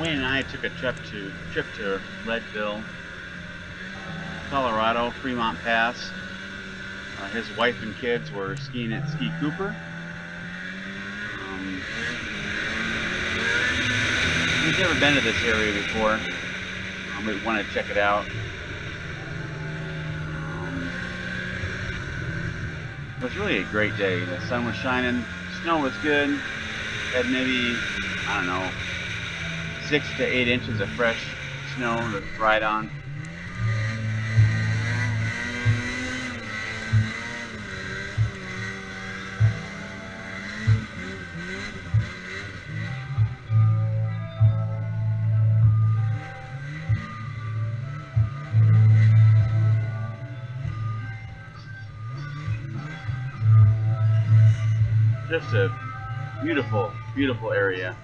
Wayne and I took a trip to Leadville, Colorado, Fremont Pass. His wife and kids were skiing at Ski Cooper. We've never been to this area before. We want to check it out. It was really a great day. The sun was shining, snow was good. Had maybe, I don't know, 6 to 8 inches of fresh snow to ride on. Just a beautiful, beautiful area.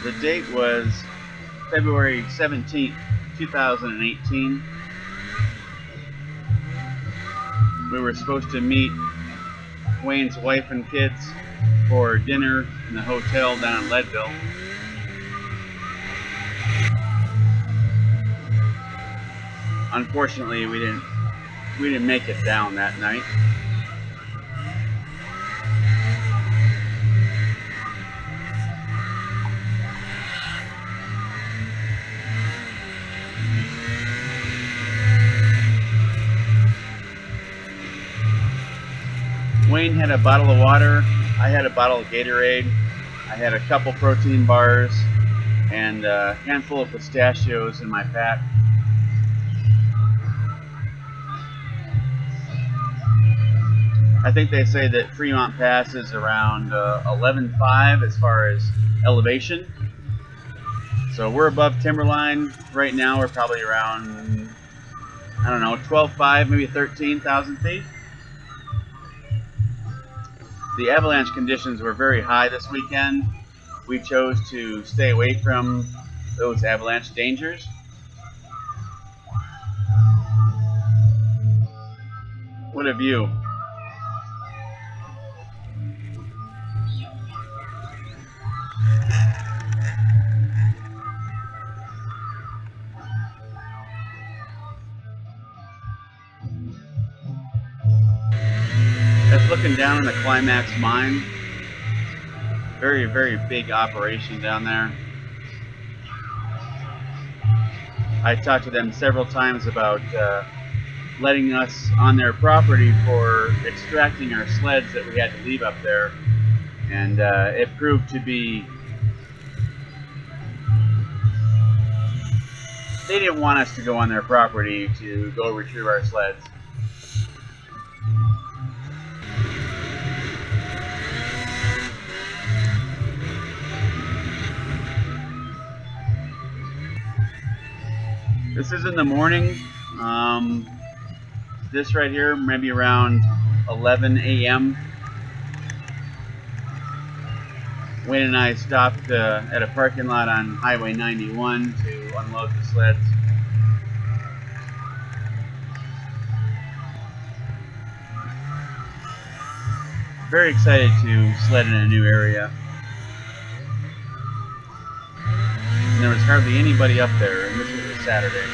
The date was February 17th, 2018. We were supposed to meet Wayne's wife and kids for dinner in the hotel down in Leadville. Unfortunately, we didn't make it down that night. Wayne had a bottle of water, I had a bottle of Gatorade, I had a couple protein bars, and a handful of pistachios in my pack. I think they say that Freemont Pass is around 11.5 as far as elevation. So we're above timberline right now. We're probably around, I don't know, 12.5, maybe 13,000 feet. The avalanche conditions were very high this weekend. We chose to stay away from those avalanche dangers. What a view. That's looking down on the Climax mine. Very, very big operation down there. I talked to them several times about letting us on their property for extracting our sleds that we had to leave up there. And it proved to be, they didn't want us to go on their property to go retrieve our sleds. This is in the morning. This right here, maybe around 11 a.m. Wayne and I stopped at a parking lot on Highway 91 to unload the sleds. Very excited to sled in a new area. And there was hardly anybody up there, and this was a Saturday.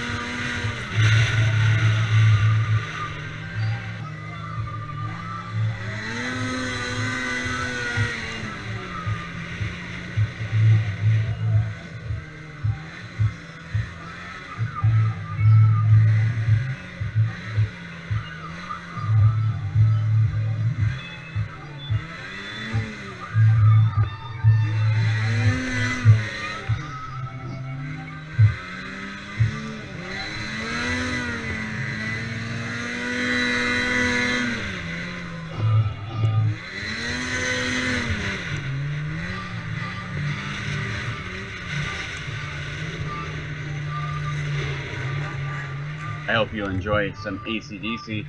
I hope you enjoy some AC/DC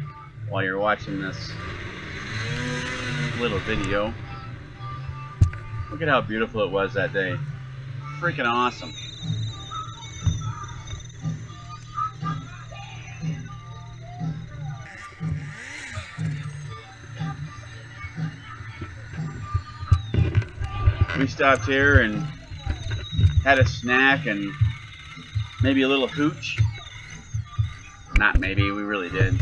while you're watching this little video. Look at how beautiful it was that day. Freaking awesome. We stopped here and had a snack and maybe a little hooch. Not maybe, we really did.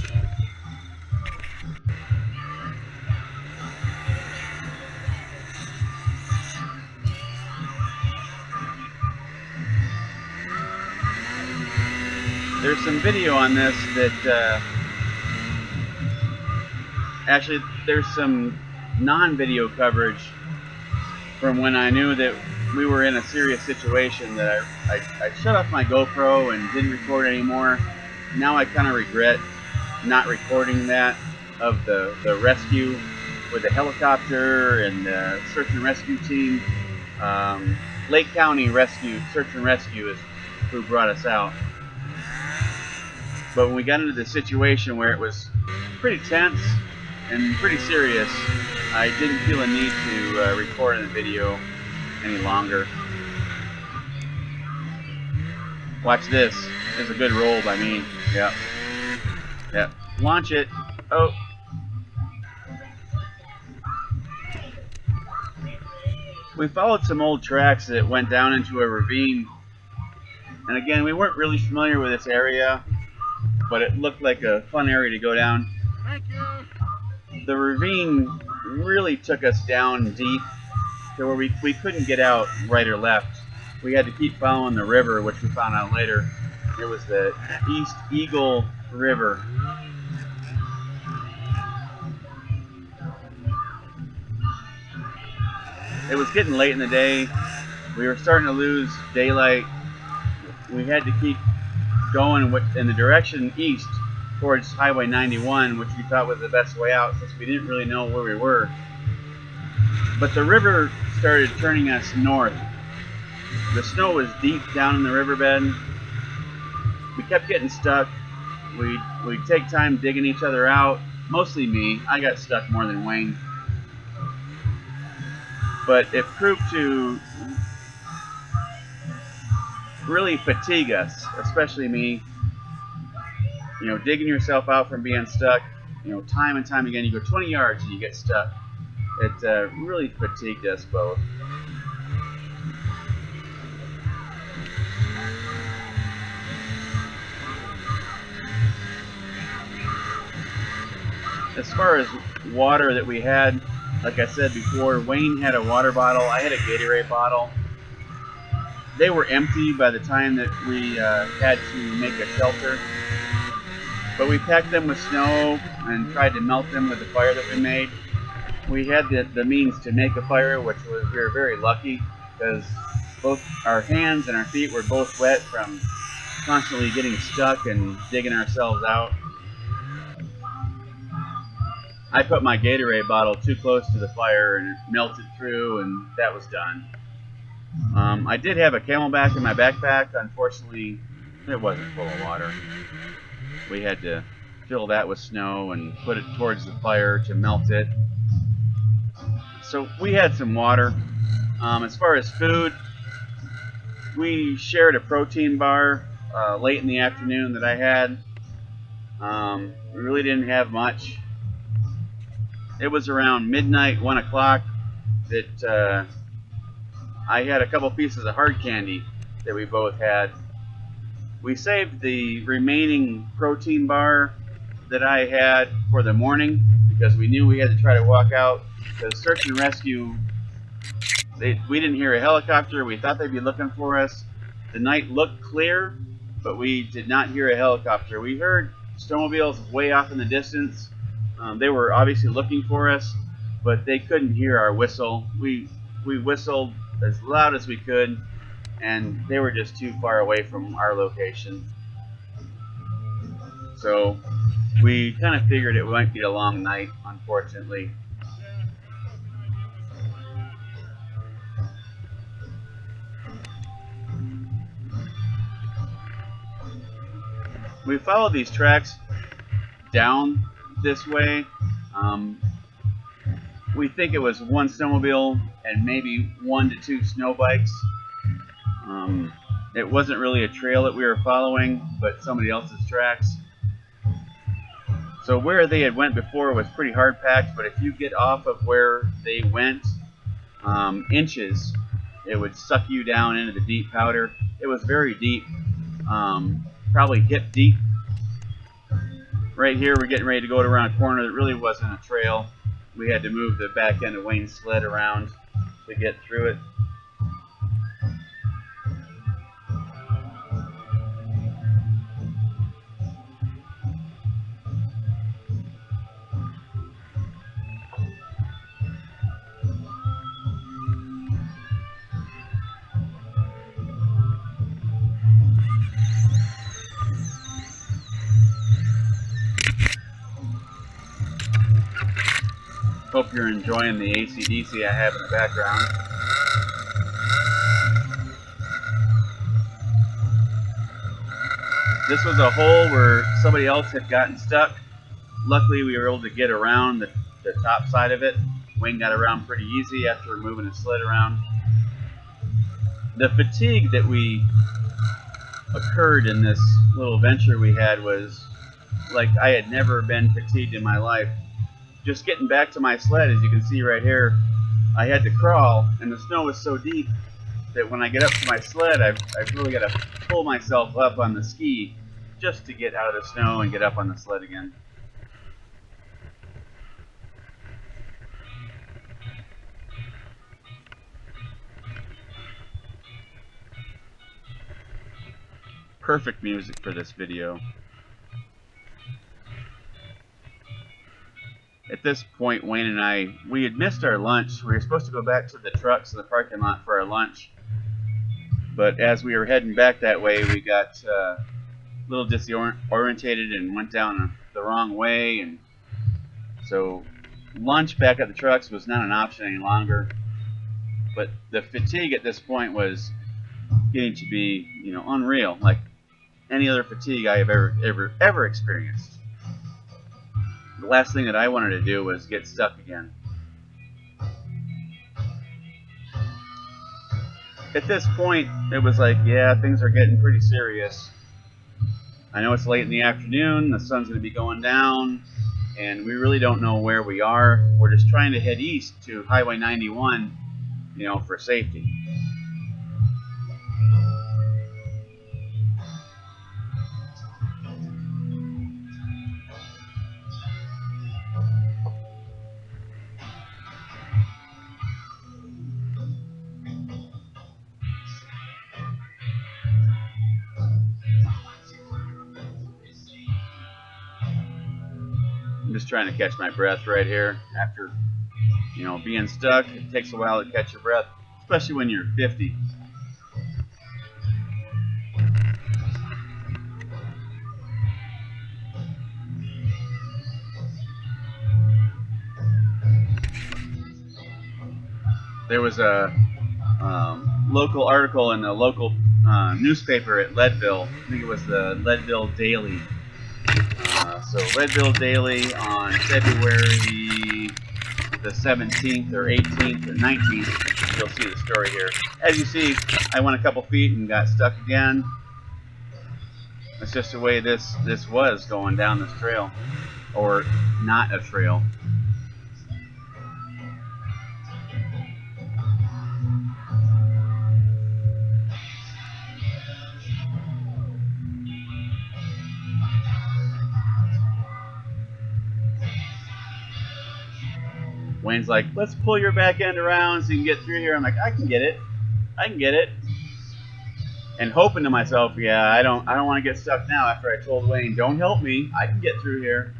There's some video on this that actually there's some non-video coverage from when I knew that we were in a serious situation, that I shut off my GoPro and didn't record anymore. Now I kind of regret not recording that, of the rescue with the helicopter and the search and rescue team. Lake County Rescue, Search and Rescue is who brought us out. But when we got into the situation where it was pretty tense and pretty serious, I didn't feel a need to record the video any longer. Watch this. It's a good roll by me. Yep. Yep. Launch it. Oh. We followed some old tracks that went down into a ravine. And again, we weren't really familiar with this area, but it looked like a fun area to go down. Thank you. The ravine really took us down deep to where we couldn't get out right or left. We had to keep following the river, which we found out later. It was the East Eagle River. It was getting late in the day. We were starting to lose daylight. We had to keep going in the direction east towards Highway 91, which we thought was the best way out since we didn't really know where we were. But the river started turning us north. The snow was deep down in the riverbed. We kept getting stuck. We'd take time digging each other out. Mostly me. I got stuck more than Wayne. But it proved to really fatigue us, especially me. You know, digging yourself out from being stuck, you know, time and time again. You go 20 yards and you get stuck. It really fatigued us both. As far as water that we had, like I said before, Wayne had a water bottle, I had a Gatorade bottle. They were empty by the time that we had to make a shelter. But we packed them with snow and tried to melt them with the fire that we made. We had the means to make a fire, which we were very lucky, because both our hands and our feet were both wet from constantly getting stuck and digging ourselves out. I put my Gatorade bottle too close to the fire and it melted through, and that was done. I did have a Camelback in my backpack. Unfortunately, it wasn't full of water. We had to fill that with snow and put it towards the fire to melt it. So we had some water. As far as food, we shared a protein bar late in the afternoon that I had. We really didn't have much. It was around midnight, 1 o'clock, that I had a couple pieces of hard candy that we both had. We saved the remaining protein bar that I had for the morning because we knew we had to try to walk out. Because search and rescue, we didn't hear a helicopter. We thought they'd be looking for us. The night looked clear, but we did not hear a helicopter. We heard snowmobiles way off in the distance. They were obviously looking for us, but they couldn't hear our whistle. We whistled as loud as we could, and they were just too far away from our location. So we kind of figured it might be a long night, unfortunately. we followed these tracks down this way. We think it was one snowmobile and maybe 1 to 2 snow bikes. It wasn't really a trail that we were following, but somebody else's tracks. So where they had went before was pretty hard packed, but if you get off of where they went inches, it would suck you down into the deep powder. It was very deep, probably hip deep. Right here we're getting ready to go around a corner that really wasn't a trail. We had to move the back end of Wayne's sled around to get through it. Hope you're enjoying the AC/DC I have in the background. This was a hole where somebody else had gotten stuck. Luckily, we were able to get around the top side of it. Wayne got around pretty easy after moving his sled around. The fatigue that occurred in this little venture we had was like I had never been fatigued in my life. Just getting back to my sled, as you can see right here, I had to crawl, and the snow was so deep that when I get up to my sled, I've really got to pull myself up on the ski just to get out of the snow and get up on the sled again. Perfect music for this video. At this point, Wayne and we had missed our lunch. We were supposed to go back to the trucks in the parking lot for our lunch. But as we were heading back that way, we got a little disorientated and went down the wrong way. And so lunch back at the trucks was not an option any longer. But the fatigue at this point was getting to be, unreal, like any other fatigue I have ever experienced. The last thing that I wanted to do was get stuck again. At this point, it was like, yeah, things are getting pretty serious. I know it's late in the afternoon, the sun's going to be going down, and we really don't know where we are. We're just trying to head east to Highway 91, for safety. I'm just trying to catch my breath right here. After, being stuck, it takes a while to catch your breath, especially when you're 50. There was a local article in the local newspaper at Leadville. I think it was the Leadville Daily. So Leadville Daily on February the 17th or 18th or 19th, you'll see the story here. As you see, I went a couple feet and got stuck again. It's just the way this was going down this trail, or not a trail. Wayne's like, let's pull your back end around so you can get through here. I'm like, I can get it. I can get it. And hoping to myself, yeah, I don't want to get stuck now after I told Wayne, don't help me. I can get through here.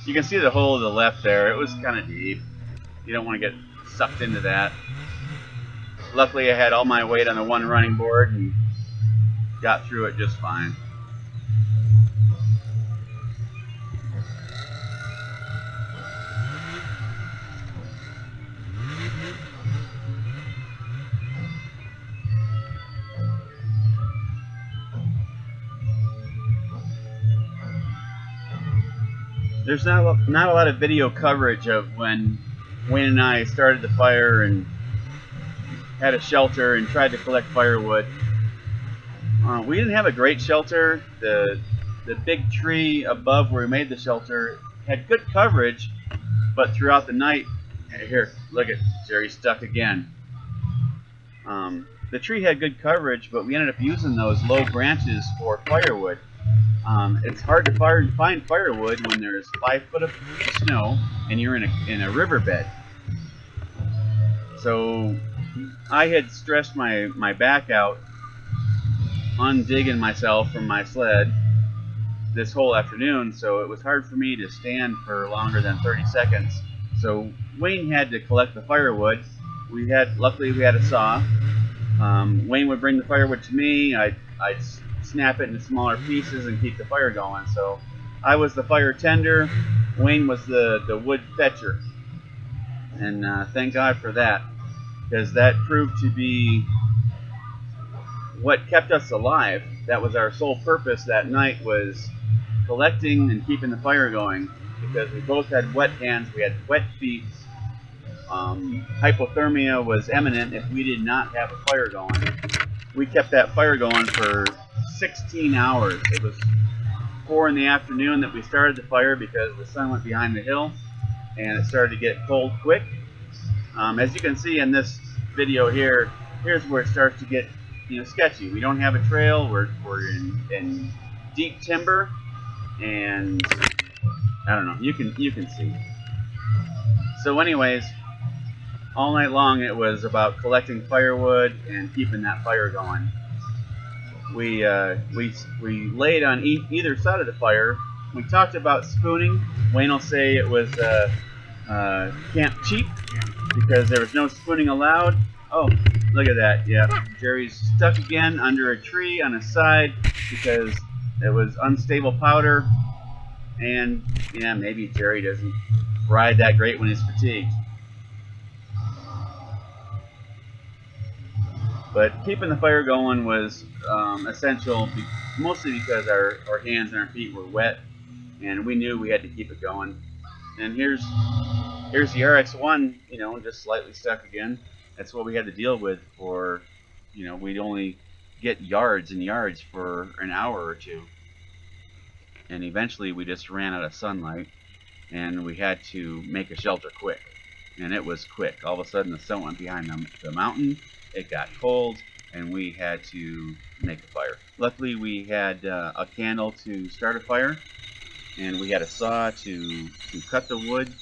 You can see the hole to the left there. It was kind of deep. You don't want to get sucked into that. Luckily, I had all my weight on the one running board and got through it just fine. there's not a lot of video coverage of when Wayne and I started the fire and had a shelter and tried to collect firewood. We didn't have a great shelter. The big tree above where we made the shelter had good coverage, but throughout the night, here, look at Jerry stuck again. The tree had good coverage, but we ended up using those low branches for firewood. It's hard to find firewood when there's 5 foot of snow and you're in a riverbed. So I had stressed my back out undigging myself from my sled this whole afternoon, so it was hard for me to stand for longer than 30 seconds. So Wayne had to collect the firewood. Luckily we had a saw. Wayne would bring the firewood to me. I'd snap it into smaller pieces and keep the fire going. So I was the fire tender. Wayne was the wood fetcher. And thank God for that, because that proved to be what kept us alive. That was our sole purpose that night, was collecting and keeping the fire going, because we both had wet hands, we had wet feet. Hypothermia was imminent if we did not have a fire going. We kept that fire going for 16 hours. It was 4 in the afternoon that we started the fire because the sun went behind the hill and it started to get cold quick. As you can see in this video here, here's where it starts to get sketchy. We don't have a trail. We're in deep timber, and I don't know. You can see. So, anyways, all night long it was about collecting firewood and keeping that fire going. We laid on either side of the fire. We talked about spooning. Wayne will say it was camp cheap because there was no spooning allowed. Oh, look at that. Yeah, Jerry's stuck again under a tree on his side because it was unstable powder. And yeah, maybe Jerry doesn't ride that great when he's fatigued. But keeping the fire going was essential, mostly because our hands and our feet were wet, and we knew we had to keep it going. And here's the RX-1, just slightly stuck again. That's what we had to deal with for, we'd only get yards and yards for an hour or two. And eventually we just ran out of sunlight, and we had to make a shelter quick. And it was quick. All of a sudden the sun went behind the mountain. It got cold, and we had to make a fire. Luckily, we had a candle to start a fire, and we had a saw to cut the wood,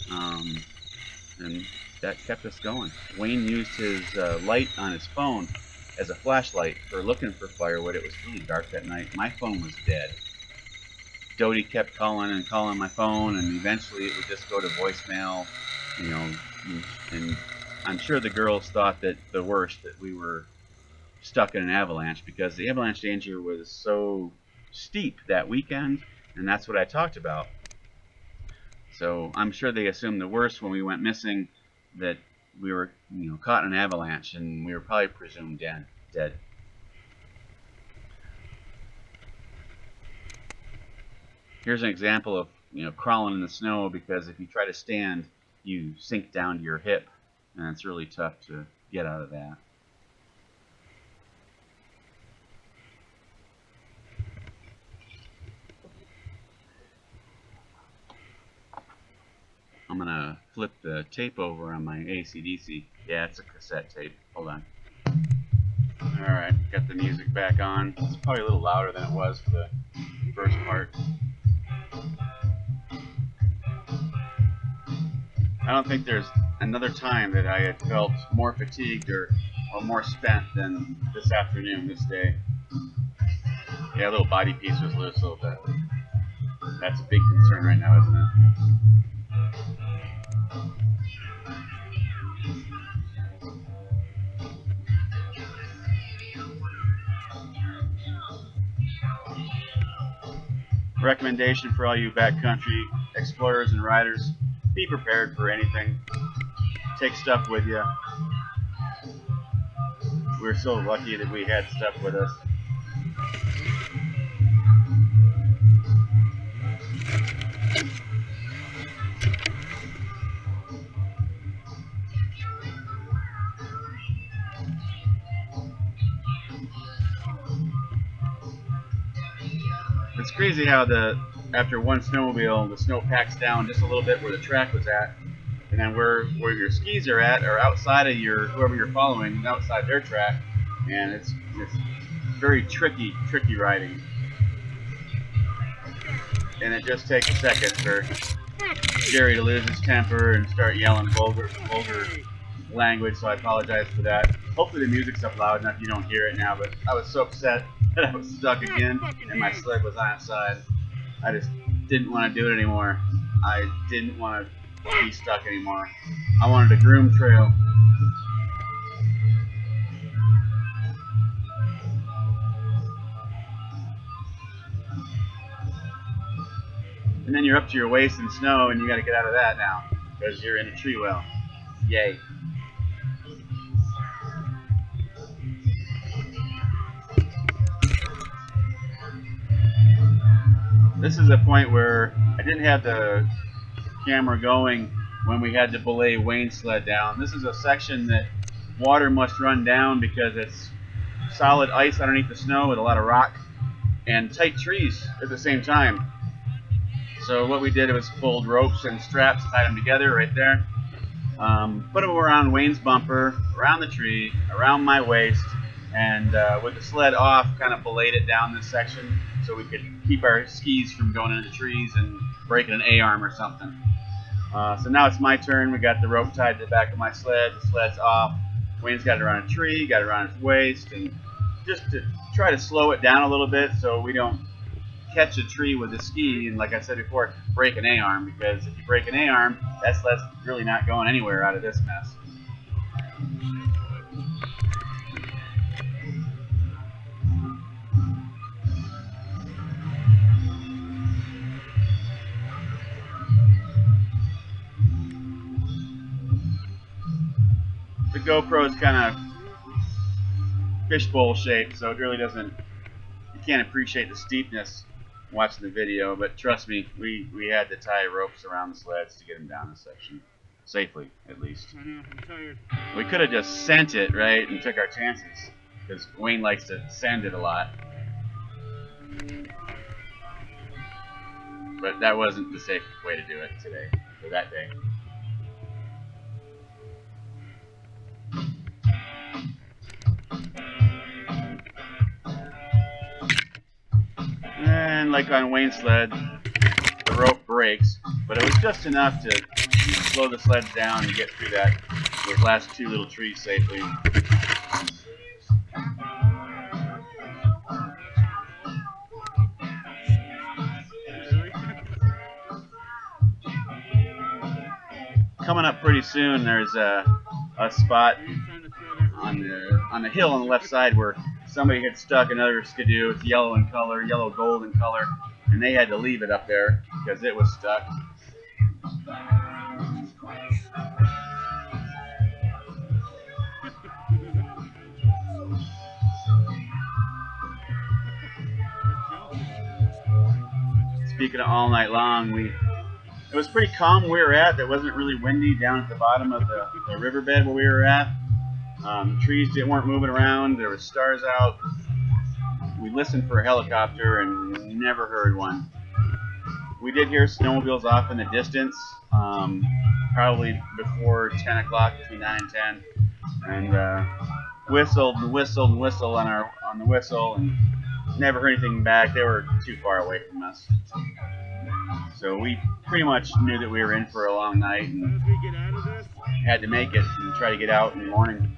and that kept us going. Wayne used his light on his phone as a flashlight for looking for firewood. It was really dark that night. My phone was dead. Dodie kept calling and calling my phone, and eventually it would just go to voicemail, and I'm sure the girls thought that the worst, that we were stuck in an avalanche, because the avalanche danger was so steep that weekend, and that's what I talked about. So I'm sure they assumed the worst when we went missing, that we were caught in an avalanche, and we were probably presumed dead. Here's an example of crawling in the snow, because if you try to stand, you sink down to your hip. And it's really tough to get out of that. I'm going to flip the tape over on my AC/DC. Yeah, it's a cassette tape. Hold on. Alright, got the music back on. It's probably a little louder than it was for the first part. I don't think there's another time that I had felt more fatigued or more spent than this afternoon, this day. Yeah, a little body piece was loose a little bit. That's a big concern right now, isn't it? Recommendation for all you backcountry explorers and riders: be prepared for anything. Take stuff with you. We're so lucky that we had stuff with us. crazy how after one snowmobile, the snow packs down just a little bit where the track was at, and then where your skis are at are outside of whoever you're following, outside their track, and it's very tricky riding. And it just takes a second for Jerry to lose his temper and start yelling vulgar language, so I apologize for that. Hopefully the music's up loud enough you don't hear it now, but I was so upset that I was stuck again and my sled was on its side. I just didn't want to do it anymore. I didn't want to be stuck anymore. I wanted a groom trail. And then you're up to your waist in snow and you gotta get out of that now because you're in a tree well. Yay. This is a point where I didn't have the camera going when we had to belay Wayne's sled down. This is a section that water must run down because it's solid ice underneath the snow with a lot of rock and tight trees at the same time. So what we did was pulled ropes and straps, tied them together right there, put them around Wayne's bumper, around the tree, around my waist, and with the sled off, kind of belayed it down this section so we could keep our skis from going into the trees and breaking an A-arm or something. So now it's my turn. We got the rope tied to the back of my sled. The sled's off. Wayne's got it around a tree, got it around his waist, and just to try to slow it down a little bit so we don't catch a tree with a ski and, like I said before, break an A-arm, because if you break an A-arm, that sled's really not going anywhere out of this mess. The GoPro is kind of fishbowl shaped, so it really doesn't, you can't appreciate the steepness watching the video, but trust me, we had to tie ropes around the sleds to get them down this section. Safely, at least. I know, I'm tired. We could have just sent it, right, and took our chances, because Wayne likes to send it a lot. But that wasn't the safe way to do it today, or that day. And like on Wayne's sled, the rope breaks, but it was just enough to slow the sled down and get through those last two little trees safely. Coming up pretty soon, there's a spot on the hill on the left side where somebody had stuck another skidoo. It's yellow in color, yellow gold in color, and they had to leave it up there because it was stuck. Speaking of all night long, it was pretty calm where we were at. It wasn't really windy down at the bottom of the riverbed where we were at. Trees weren't moving around. There were stars out. We listened for a helicopter and never heard one. We did hear snowmobiles off in the distance, probably before 10 o'clock, between 9 and 10, and whistled and whistled and whistled on the whistle, and never heard anything back. They were too far away from us. So we pretty much knew that we were in for a long night and had to make it and try to get out in the morning.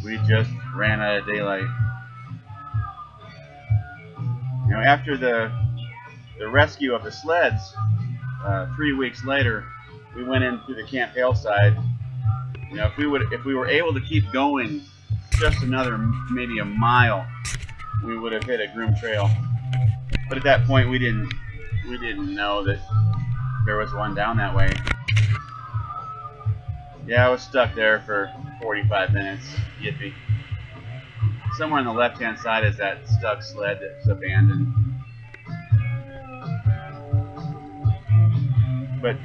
We just ran out of daylight. You know, after the rescue of the sleds, 3 weeks later, we went in through the Camp Hale side. You know, if we were able to keep going just another maybe a mile, we would have hit a groom trail. But at that point, we didn't know that there was one down that way. Yeah, I was stuck there for 45 minutes. Yippee. Somewhere on the left-hand side is that stuck sled that's abandoned. But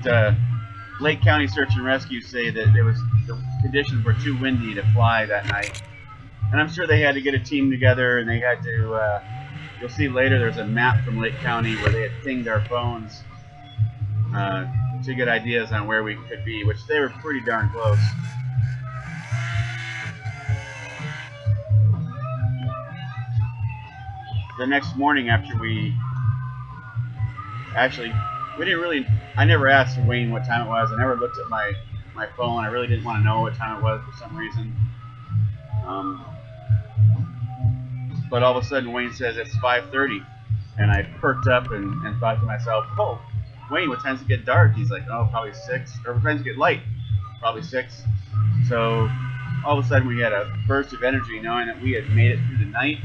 Lake County Search and Rescue say that the conditions were too windy to fly that night. And I'm sure they had to get a team together, and they had to, you'll see later there's a map from Lake County where they had pinged our phones to get ideas on where we could be, which they were pretty darn close. The next morning after we didn't really, I never asked Wayne what time it was. I never looked at my phone. I really didn't want to know what time it was for some reason. But all of a sudden Wayne says it's 5:30, and I perked up and thought to myself, oh, Wayne, what time's it get dark? He's like, oh, probably 6. Or what time's it get light? Probably 6. So all of a sudden we had a burst of energy knowing that we had made it through the night.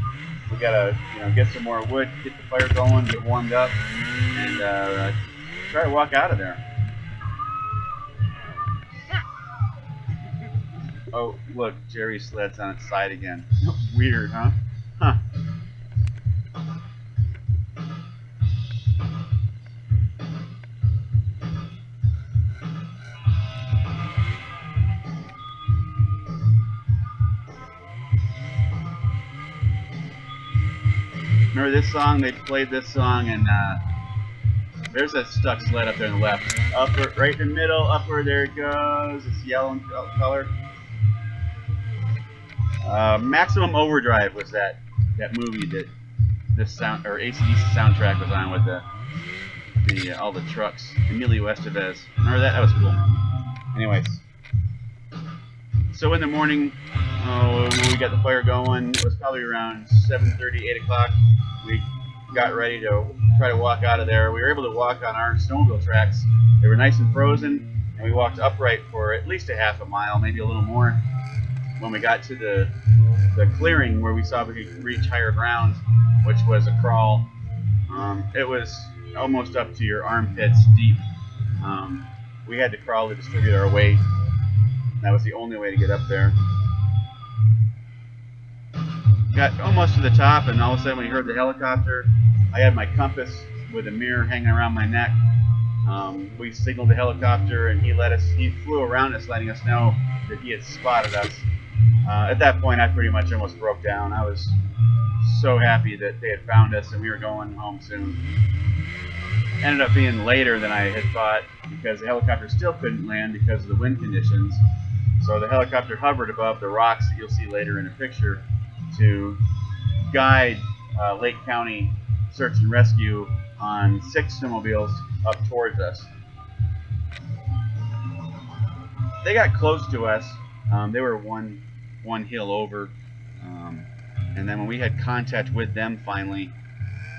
We gotta, get some more wood, get the fire going, get warmed up, and try to walk out of there. Oh, look, Jerry's sled's on its side again. Weird, huh? Huh. Remember this song? They played this song, and there's that stuck sled up there on the left. Upward, right in the middle, upward, there it goes. It's yellow in color. Maximum Overdrive was that movie that this sound, or AC/DC soundtrack was on with all the trucks. Emilio Estevez. Remember that? That was cool. Anyways, so in the morning, we got the fire going. It was probably around 7:30, 8 o'clock. We got ready to try to walk out of there. We were able to walk on our snowmobile tracks. They were nice and frozen, and we walked upright for at least a half a mile, maybe a little more. When we got to the clearing where we saw we could reach higher ground, which was a crawl, it was almost up to your armpits deep. We had to crawl to distribute our weight. That was the only way to get up there. Got almost to the top, and all of a sudden we heard the helicopter. I had my compass with a mirror hanging around my neck. We signaled the helicopter, and he flew around us, letting us know that he had spotted us. At that point, I pretty much almost broke down. I was so happy that they had found us, and we were going home soon. Ended up being later than I had thought, because the helicopter still couldn't land because of the wind conditions. So the helicopter hovered above the rocks that you'll see later in a picture to guide Lake County Search and Rescue on 6 snowmobiles up towards us. They got close to us. They were one hill over, and then when we had contact with them finally,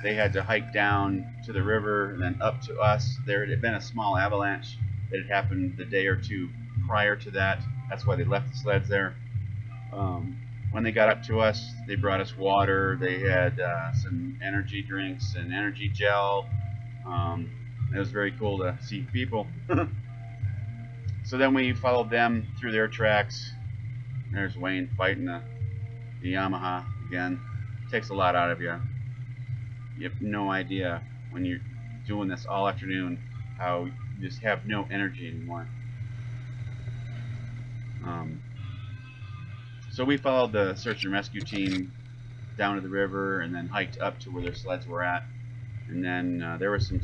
they had to hike down to the river and then up to us. There had been a small avalanche that had happened the day or two prior to that. That's why they left the sleds there. When they got up to us, they brought us water. They had some energy drinks and energy gel. It was very cool to see people. So then we followed them through their tracks. There's Wayne fighting the Yamaha again. Takes a lot out of you. You have no idea when you're doing this all afternoon how you just have no energy anymore. So we followed the search and rescue team down to the river and then hiked up to where their sleds were at. And then there were some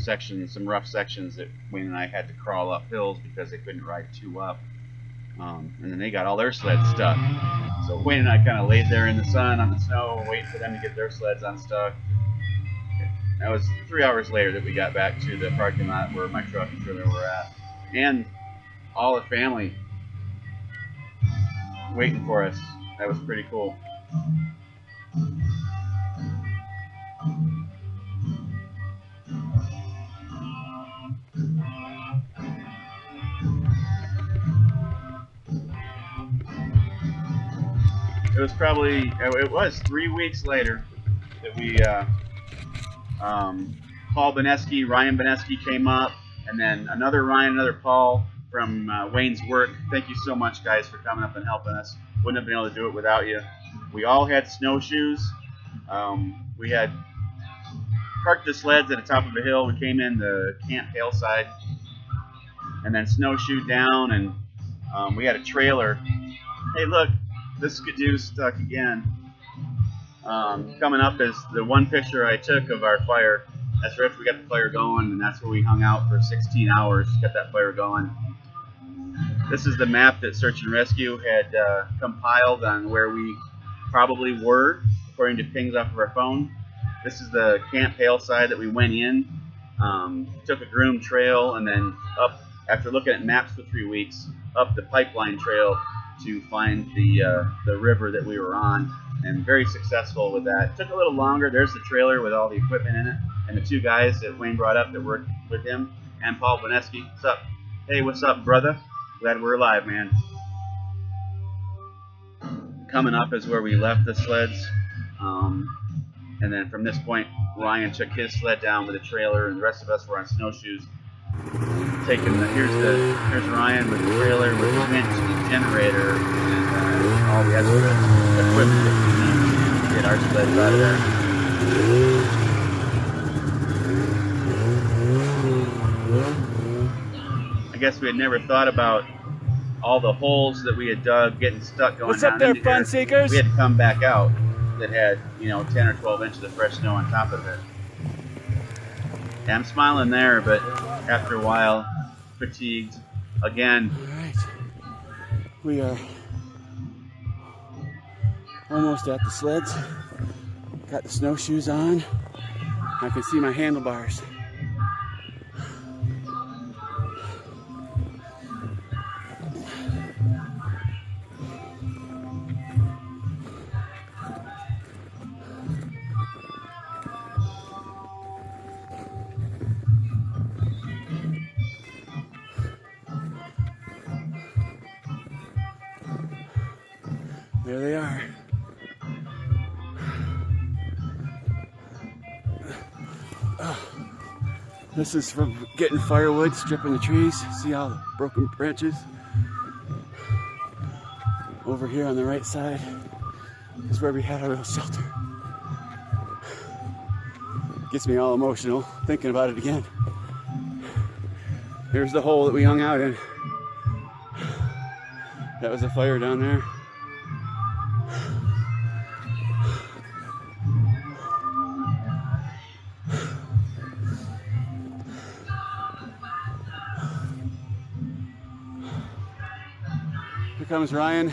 rough sections that Wayne and I had to crawl up hills because they couldn't ride 2 up. And then they got all their sleds stuck. So Wayne and I kind of laid there in the sun on the snow waiting for them to get their sleds unstuck. That was 3 hours later that we got back to the parking lot where my truck and trailer were at. And all the family waiting for us. That was pretty cool. It was 3 weeks later that we, Paul Beneski, Ryan Beneski came up, and then another Ryan, another Paul from Wayne's work. Thank you so much, guys, for coming up and helping us. Wouldn't have been able to do it without you. We all had snowshoes. We had parked the sleds at the top of a hill. We came in the Camp Hillside and then snowshoed down, and we had a trailer. Hey, look, this skidoo stuck again. Coming up is the one picture I took of our fire. That's right after we got the fire going, and that's where we hung out for 16 hours, kept that fire going. This is the map that Search and Rescue had compiled on where we probably were, according to pings off of our phone. This is the Camp Hillside that we went in, took a groom trail, and then up, after looking at maps for 3 weeks, up the pipeline trail to find the river that we were on, and very successful with that. It took a little longer. There's the trailer with all the equipment in it, and the two guys that Wayne brought up that worked with him, and Paul Boneski. What's up? Hey, what's up, brother? Glad we're alive, man. Coming up is where we left the sleds, and then from this point, Ryan took his sled down with a trailer, and the rest of us were on snowshoes. Here's Ryan with the trailer with the winch, the generator, and all the extra equipment that we need to get our sleds out of there. I guess we had never thought about all the holes that we had dug, getting stuck going What's down up there, into fun here. seekers? We had to come back out that had, 10 or 12 inches of fresh snow on top of it. Yeah, I'm smiling there, but after a while, fatigued again. All right, we are almost at the sleds. Got the snowshoes on. I can see my handlebars. There they are. This is from getting firewood, stripping the trees. See all the broken branches? Over here on the right side is where we had our little shelter. Gets me all emotional thinking about it again. Here's the hole that we hung out in. That was a fire down there. Here comes Ryan.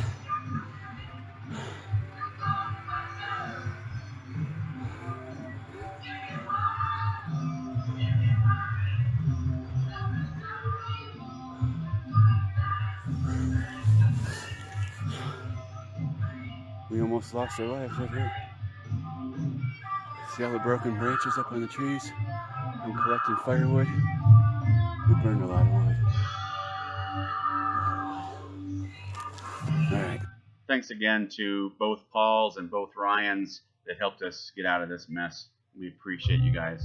We almost lost our lives right here. See all the broken branches up on the trees? I'm collecting firewood. We burned a lot of wood. All right. Thanks again to both Pauls and both Ryans that helped us get out of this mess. We appreciate you guys.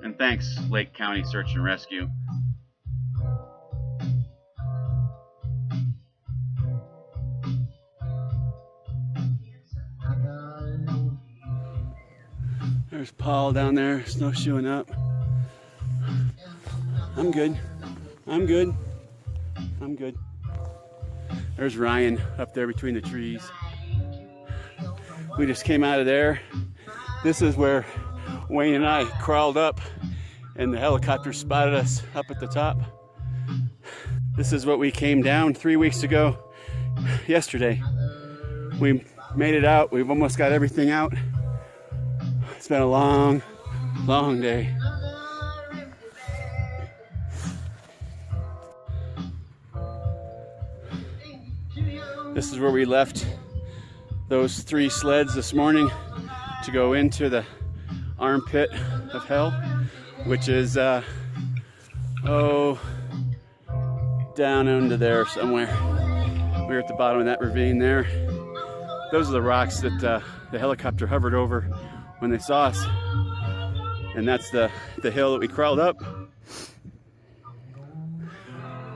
And thanks, Lake County Search and Rescue. There's Paul down there snowshoeing up. I'm good. I'm good. I'm good. There's Ryan up there between the trees. We just came out of there. This is where Wayne and I crawled up and the helicopter spotted us up at the top. This is what we came down 3 weeks ago yesterday. We made it out. We've almost got everything out. It's been a long, long day. This is where we left those 3 sleds this morning to go into the armpit of hell, which is, down under there somewhere. We're at the bottom of that ravine there. Those are the rocks that the helicopter hovered over when they saw us. And that's the hill that we crawled up.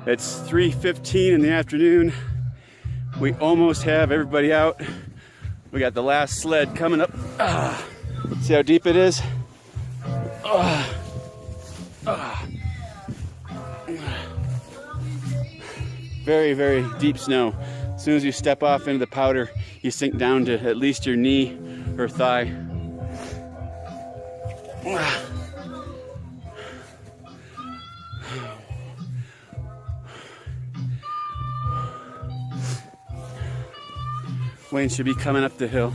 It's 3:15 in the afternoon. We almost have everybody out. We got the last sled coming up. See how deep it is? Very, very deep snow. As soon as you step off into the powder, you sink down to at least your knee or thigh. Wayne should be coming up the hill.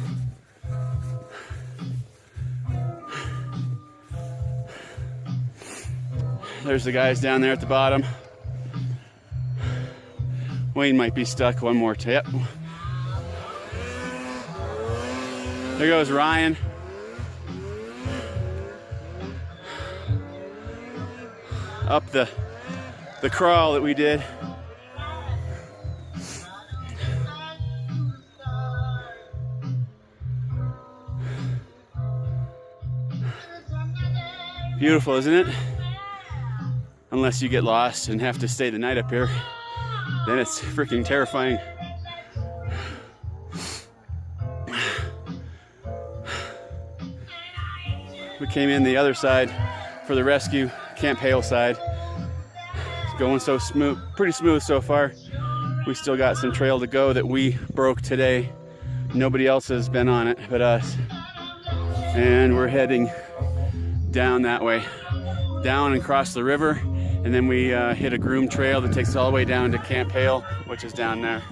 There's the guys down there at the bottom. Wayne might be stuck one more tip. There goes Ryan. Up the crawl that we did. Beautiful, isn't it? Unless you get lost and have to stay the night up here, then it's freaking terrifying. We came in the other side for the rescue, Camp Hale side. It's going so smooth, pretty smooth so far. We still got some trail to go that we broke today. Nobody else has been on it but us. And we're heading down that way, down and across the river, and then we hit a groomed trail that takes us all the way down to Camp Hale, which is down there.